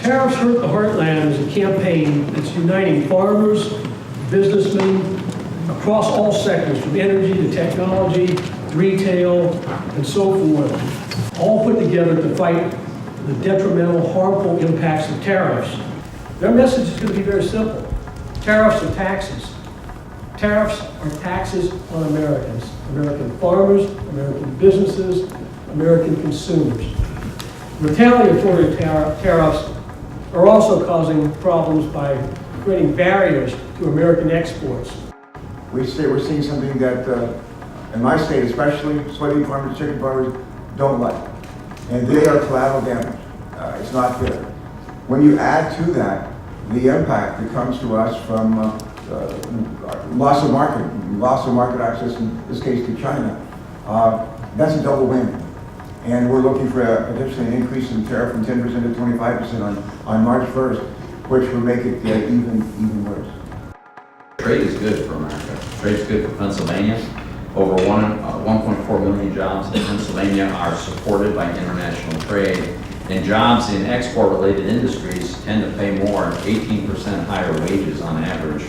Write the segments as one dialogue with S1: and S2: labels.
S1: Tariffs Hurt the Heartland is a campaign that's uniting farmers, businessmen across all sectors, from energy to technology, retail, and so forth, all put together to fight the detrimental, harmful impacts of tariffs. Their message is going to be very simple. Tariffs are taxes. Tariffs are taxes on Americans, American farmers, American businesses, American consumers. Retaliatory tariffs are also causing problems by creating barriers to American exports.
S2: We're seeing something that, in my state especially, soybean farmers, chicken farmers don't like. And they are collateral damage. It's not fair. When you add to that the impact that comes to us from loss of market access, in this case to China, that's a double win. And we're looking for potentially an increase in tariff from 10% to 25% on March 1st, which will make it even worse.
S3: Trade is good for America. Trade is good for Pennsylvania. Over 1.4 million jobs in Pennsylvania are supported by international trade. And jobs in export-related industries tend to pay more, 18% higher wages on average.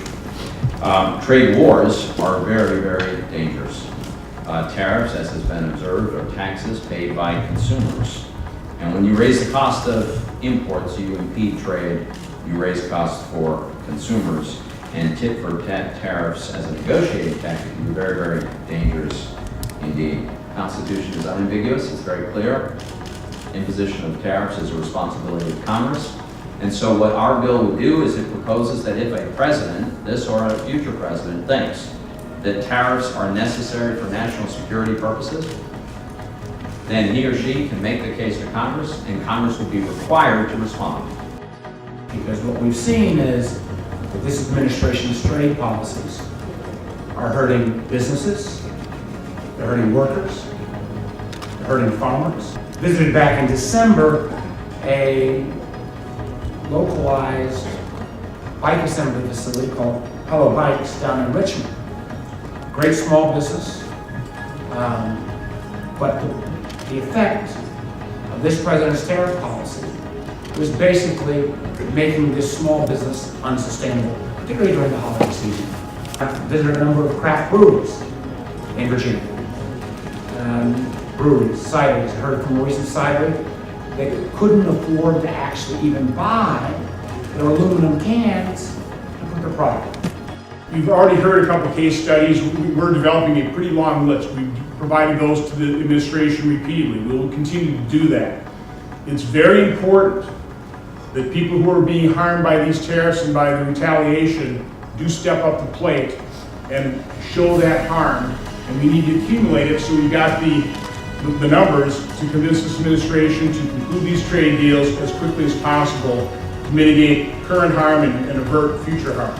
S3: Trade wars are very, very dangerous. Tariffs, as has been observed, are taxes paid by consumers. And when you raise the cost of imports, you impede trade, you raise costs for consumers, and tit-for-tat tariffs as a negotiating tactic can be very, very dangerous indeed. The Constitution is unambiguous, it's very clear. Imposition of tariffs is a responsibility of Congress. And so what our bill would do is it proposes that if a president, this or a future president, thinks that tariffs are necessary for national security purposes, then he or she can make the case to Congress, and Congress will be required to respond.
S4: Because what we've seen is that this administration's trade policies are hurting businesses, they're hurting workers, they're hurting farmers. Visited back in December a localized bike assembly facility called Hello Bikes down in Richmond. Great small business, but the effect of this president's tariff policy was basically making this small business unsustainable, particularly during the holiday season. I've visited a number of craft breweries in Virginia. Breweries, cideries, I heard from a recent cidery, they couldn't afford to actually even buy their aluminum cans to put their product in.
S5: You've already heard a couple case studies. We're developing a pretty long list. We've provided those to the administration repeatedly. We will continue to do that. It's very important that people who are being harmed by these tariffs and by the retaliation do step up to the plate and show that harm. And we need to accumulate it so we've got the numbers to convince this administration to conclude these trade deals as quickly as possible to mitigate current harm and avert future harm.